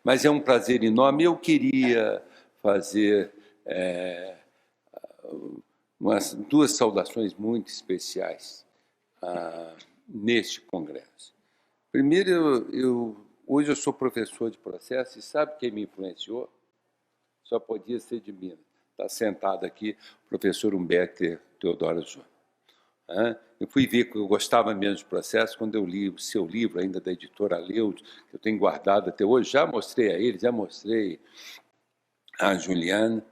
Mas é um prazer enorme. Eu queria fazer duas saudações muito especiais neste congresso. Primeiro, hoje eu sou professor de processo e sabe quem me influenciou? Só podia ser de Minas. Está sentado aqui o professor Humberto Teodoro Júnior. Eu fui ver que eu gostava mesmo de processo quando eu li o seu livro, ainda da editora Leudes, que eu tenho guardado até hoje. Já mostrei a ele, já mostrei a Juliana.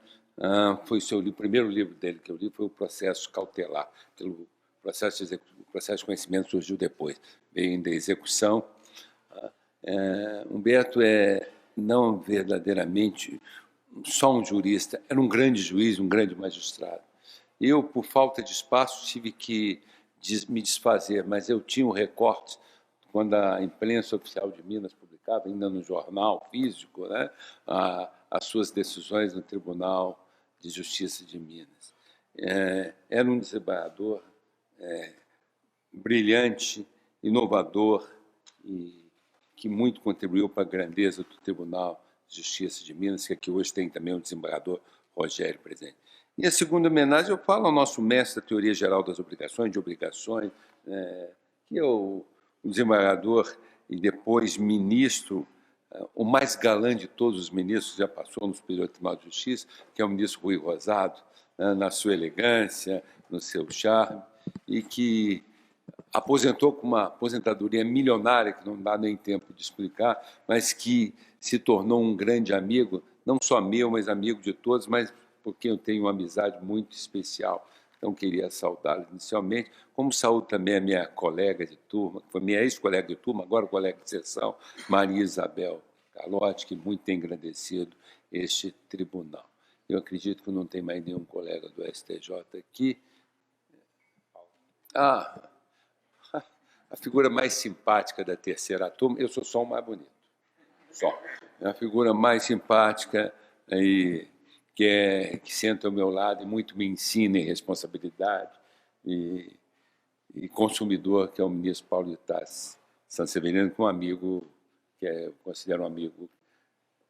Foi o primeiro livro dele que eu li, foi o Processo Cautelar. O processo de conhecimento surgiu depois, veio da execução. Humberto não verdadeiramente só um jurista, era um grande juiz, um grande magistrado. Eu, por falta de espaço, tive que me desfazer, mas eu tinha um recorte, quando a imprensa oficial de Minas publicava, ainda no jornal físico, né, as suas decisões no Tribunal de Justiça de Minas. Era um desembargador brilhante, inovador, e que muito contribuiu para a grandeza do Tribunal de Justiça de Minas, que aqui hoje tem também o desembargador Rogério presente. E a segunda homenagem eu falo ao nosso mestre da Teoria Geral das Obrigações, que é o desembargador e depois ministro, o mais galã de todos os ministros, já passou no Superior Tribunal de Justiça, que é o ministro Rui Rosado, na sua elegância, no seu charme, e que aposentou com uma aposentadoria milionária, que não dá nem tempo de explicar, mas que se tornou um grande amigo, não só meu, mas amigo de todos, mas porque eu tenho uma amizade muito especial. Então, queria saudá-lo inicialmente, como saúdo também a minha colega de turma, que foi minha ex-colega de turma, agora colega de sessão, Maria Isabel Calotti, que muito tem agradecido este tribunal. Eu acredito que não tem mais nenhum colega do STJ aqui. A figura mais simpática da terceira turma, eu sou só o mais bonito, só. É a figura mais simpática e que senta ao meu lado e muito me ensina em responsabilidade e consumidor, que é o ministro Paulo de Tarso Sanseverino, que é um amigo, eu considero um amigo,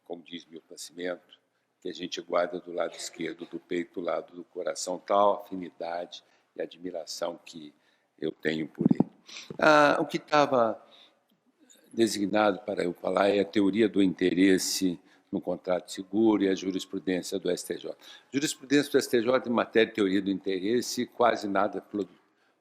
como diz Milton Nascimento, que a gente guarda do lado esquerdo do peito, do lado do coração, tal afinidade e admiração que eu tenho por ele. O que estava designado para eu falar é a teoria do interesse no contrato de seguro e a jurisprudência do STJ. A jurisprudência do STJ em matéria de teoria do interesse, quase nada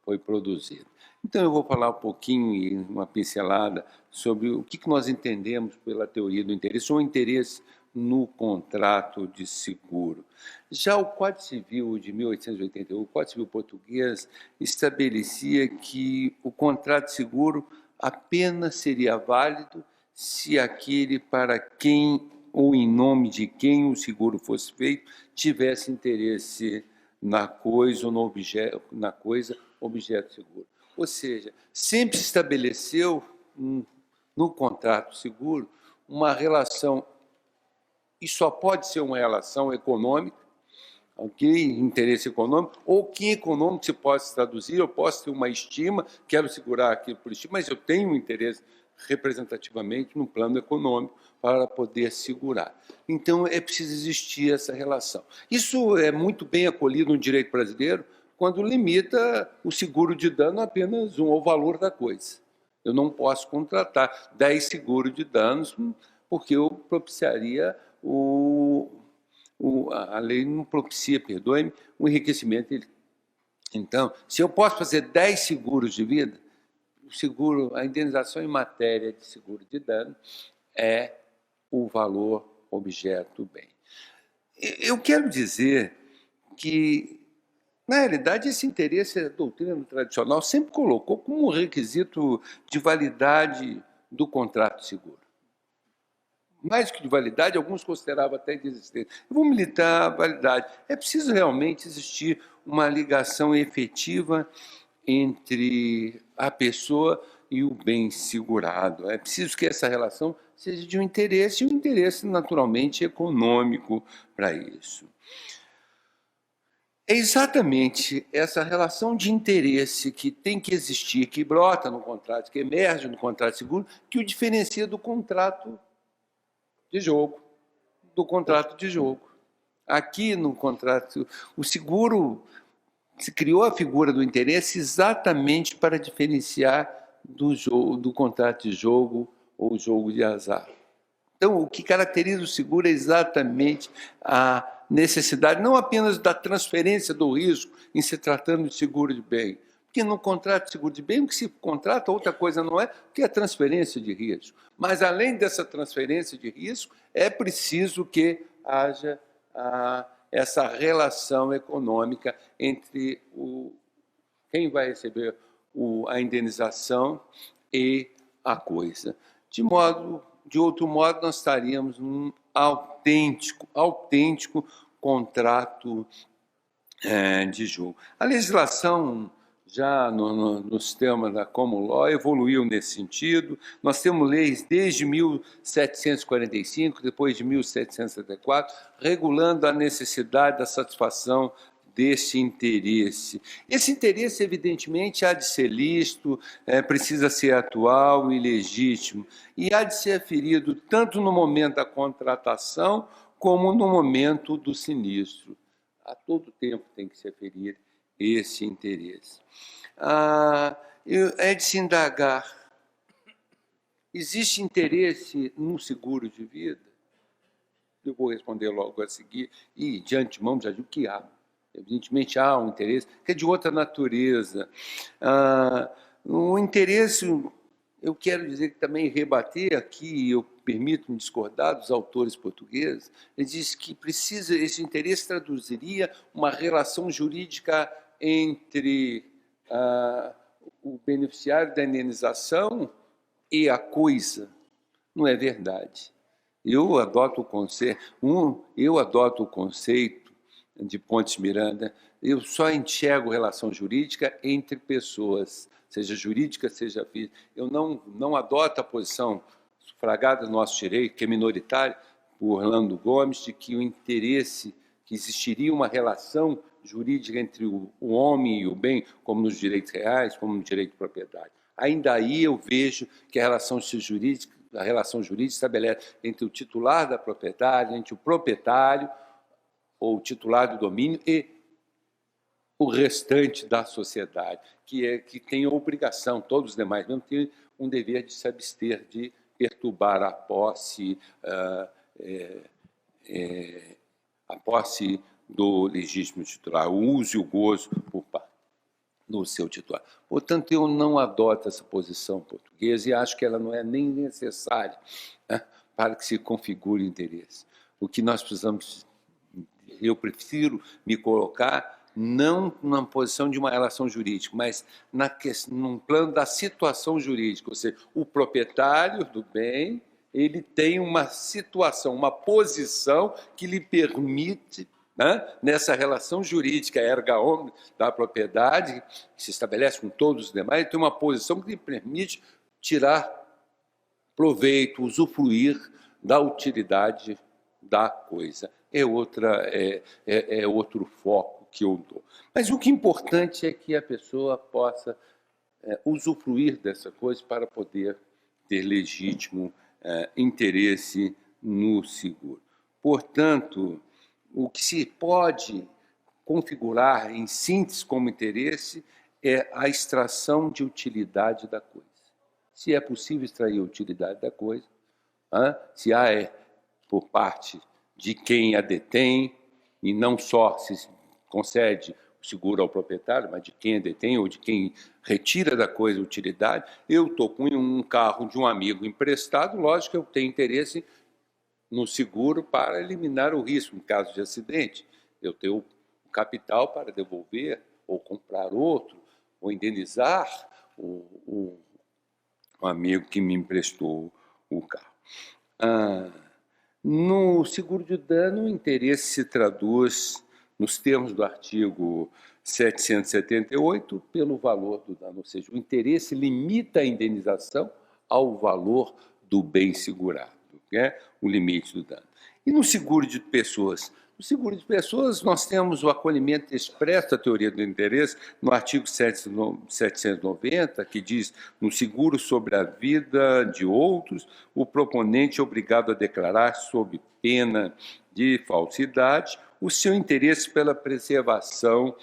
foi produzido. Então, eu vou falar um pouquinho, uma pincelada, sobre o que nós entendemos pela teoria do interesse, ou interesse no contrato de seguro. Já o Código Civil de 1881, o Código Civil português, estabelecia que o contrato de seguro apenas seria válido se aquele para quem ou em nome de quem o seguro fosse feito tivesse interesse na coisa ou no objeto, objeto de seguro. Ou seja, sempre se estabeleceu no contrato de seguro uma relação, e só pode ser uma relação econômica, okay? Interesse econômico, ou que econômico se pode traduzir, eu posso ter uma estima, quero segurar aquilo por estima, mas eu tenho um interesse representativamente no plano econômico para poder segurar. Então, é preciso existir essa relação. Isso é muito bem acolhido no direito brasileiro, quando limita o seguro de dano a apenas ao valor da coisa. Eu não posso contratar 10 seguros de danos, porque eu propiciaria a lei não propicia, perdoe-me, o enriquecimento. Então, se eu posso fazer 10 seguros de vida, a indenização em matéria de seguro de dano é o valor objeto bem. Eu quero dizer que, na realidade, esse interesse, a doutrina tradicional sempre colocou como um requisito de validade do contrato de seguro. Mais que de validade, alguns consideravam até de existência. Eu vou militar a validade. É preciso realmente existir uma ligação efetiva entre a pessoa e o bem segurado. É preciso que essa relação seja de um interesse, e um interesse naturalmente econômico para isso. É exatamente essa relação de interesse que tem que existir, que brota no contrato, que emerge no contrato de seguro, que o diferencia do contrato de jogo, do contrato de jogo. Aqui no contrato, o seguro, se criou a figura do interesse exatamente para diferenciar do contrato de jogo ou jogo de azar. Então, o que caracteriza o seguro é exatamente a necessidade, não apenas da transferência do risco em se tratando de seguro de bem, porque no contrato de seguro de bem, o que se contrata, outra coisa não é, que é a transferência de risco. Mas, além dessa transferência de risco, é preciso que haja essa relação econômica entre quem vai receber a indenização e a coisa. De outro modo, nós estaríamos num autêntico contrato de jogo. A legislação já no sistema da common law evoluiu nesse sentido. Nós temos leis desde 1745, depois de 1774, regulando a necessidade da satisfação desse interesse. Esse interesse, evidentemente, há de ser lícito, precisa ser atual e legítimo, e há de ser aferido tanto no momento da contratação como no momento do sinistro. A todo tempo tem que se aferir esse interesse. É de se indagar, existe interesse no seguro de vida? Eu vou responder logo a seguir, e de antemão já digo que há. Evidentemente há um interesse, que é de outra natureza. O interesse, eu quero dizer que também rebater aqui, eu permito-me discordar dos autores portugueses, ele diz que esse interesse traduziria uma relação jurídica entre o beneficiário da indenização e a coisa. Não é verdade. Eu adoto o conceito de Pontes Miranda, eu só enxergo relação jurídica entre pessoas, seja jurídica, seja física. Eu não adoto a posição sufragada do nosso direito, que é minoritária, por Orlando Gomes, de que o interesse, que existiria uma relação jurídica entre o homem e o bem, como nos direitos reais, como no direito de propriedade. Ainda aí eu vejo que a relação jurídica estabelece entre o titular da propriedade, entre o proprietário, ou o titular do domínio, e o restante da sociedade, que tem a obrigação, todos os demais mesmo, têm um dever de se abster de perturbar a posse do legítimo titular, o uso e o gozo por parte do seu titular. Portanto, eu não adoto essa posição portuguesa e acho que ela não é nem necessária, né, para que se configure interesse. O que nós precisamos, eu prefiro me colocar não na posição de uma relação jurídica, mas num plano da situação jurídica, ou seja, o proprietário do bem, ele tem uma situação, uma posição que lhe permite, né, nessa relação jurídica erga omnes da propriedade, que se estabelece com todos os demais, ele tem uma posição que lhe permite tirar proveito, usufruir da utilidade da coisa. É outro foco que eu dou. Mas o que é importante é que a pessoa possa usufruir dessa coisa para poder ter legítimo interesse no seguro. Portanto, o que se pode configurar em síntese como interesse é a extração de utilidade da coisa. Se é possível extrair a utilidade da coisa, se há por parte de quem a detém, e não só se concede o seguro ao proprietário, mas de quem a detém ou de quem retira da coisa a utilidade. Eu estou com um carro de um amigo emprestado, lógico que eu tenho interesse no seguro para eliminar o risco em caso de acidente. Eu tenho o capital para devolver, ou comprar outro, ou indenizar o amigo que me emprestou o carro. No seguro de dano, o interesse se traduz, nos termos do artigo 778, pelo valor do dano, ou seja, o interesse limita a indenização ao valor do bem segurado, né? O limite do dano. E no seguro de pessoas, O seguro de pessoas, nós temos o acolhimento expresso da teoria do interesse no artigo 790, que diz: no seguro sobre a vida de outros, o proponente é obrigado a declarar, sob pena de falsidade, o seu interesse pela preservação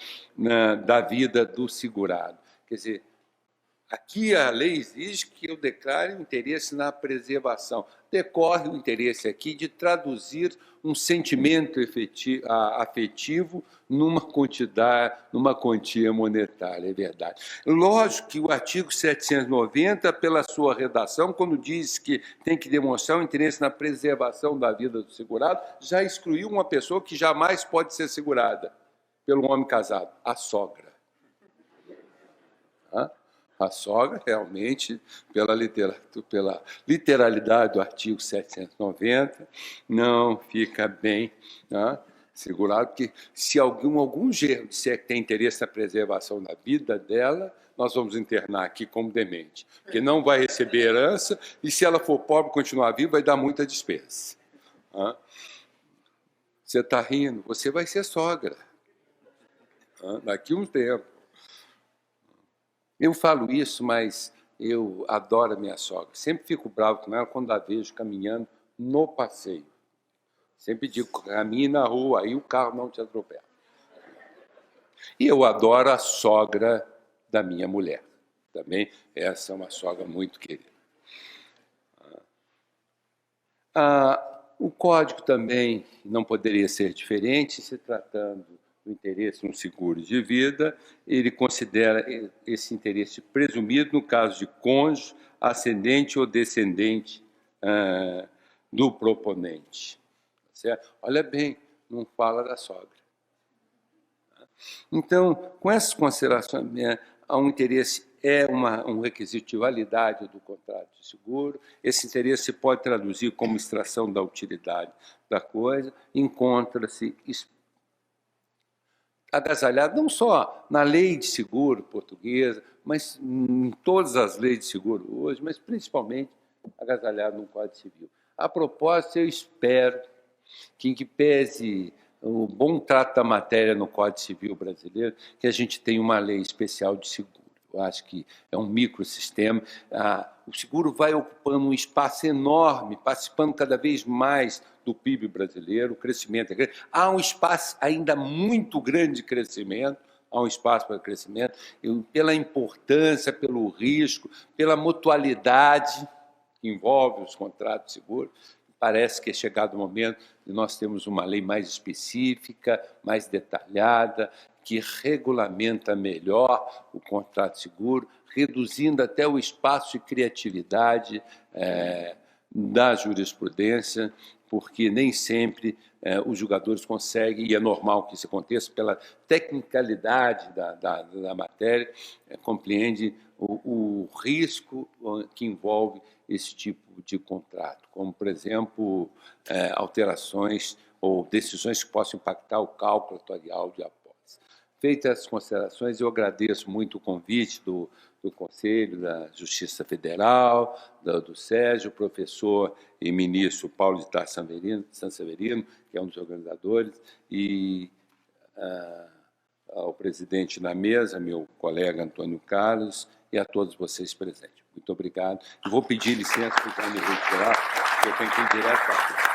da vida do segurado. Quer dizer, aqui a lei exige que eu declare o interesse na preservação. Decorre o interesse aqui de traduzir um sentimento afetivo numa quantia monetária, é verdade. Lógico que o artigo 790, pela sua redação, quando diz que tem que demonstrar o interesse na preservação da vida do segurado, já excluiu uma pessoa que jamais pode ser segurada pelo homem casado, a sogra. A sogra, realmente, pela literalidade do artigo 790, não fica bem segurado, porque se algum gerro disser que tem interesse na preservação da vida dela, nós vamos internar aqui como demente, porque não vai receber herança, e se ela for pobre e continuar viva, vai dar muita despesa. Você está rindo, você vai ser sogra daqui a um tempo. Eu falo isso, mas eu adoro a minha sogra. Sempre fico bravo com ela quando a vejo caminhando no passeio. Sempre digo, caminhe na rua, aí o carro não te atropela. E eu adoro a sogra da minha mulher. Também essa é uma sogra muito querida. O código também não poderia ser diferente, se tratando do interesse no seguro de vida, ele considera esse interesse presumido no caso de cônjuge, ascendente ou descendente do proponente. Certo? Olha bem, não fala da sogra. Então, com essas considerações, há um interesse, um requisito de validade do contrato de seguro. Esse interesse se pode traduzir como extração da utilidade da coisa, encontra-se agasalhado não só na lei de seguro portuguesa, mas em todas as leis de seguro hoje, mas principalmente agasalhado no Código Civil. A propósito, eu espero que, em que pese o bom trato da matéria no Código Civil brasileiro, que a gente tenha uma lei especial de seguro. Eu acho que é um microsistema. O seguro vai ocupando um espaço enorme, participando cada vez mais do PIB brasileiro, o crescimento é grande. Há um espaço ainda muito grande de crescimento, há um espaço para crescimento, pela importância, pelo risco, pela mutualidade que envolve os contratos de seguro. Parece que é chegado o momento de nós termos uma lei mais específica, mais detalhada, que regulamenta melhor o contrato de seguro, reduzindo até o espaço de criatividade da jurisprudência, porque nem sempre os julgadores conseguem, e é normal que isso aconteça, pela tecnicalidade da matéria, compreende o risco que envolve esse tipo de contrato, como, por exemplo, alterações ou decisões que possam impactar o cálculo atuarial de apólice. Feitas as considerações, eu agradeço muito o convite do Conselho da Justiça Federal, do Sérgio, o professor e ministro Paulo de Tarso Sanseverino, que é um dos organizadores, e ao presidente da mesa, meu colega Antônio Carlos, e a todos vocês presentes. Muito obrigado. Eu vou pedir licença para o me retirar, porque eu tenho que ir direto para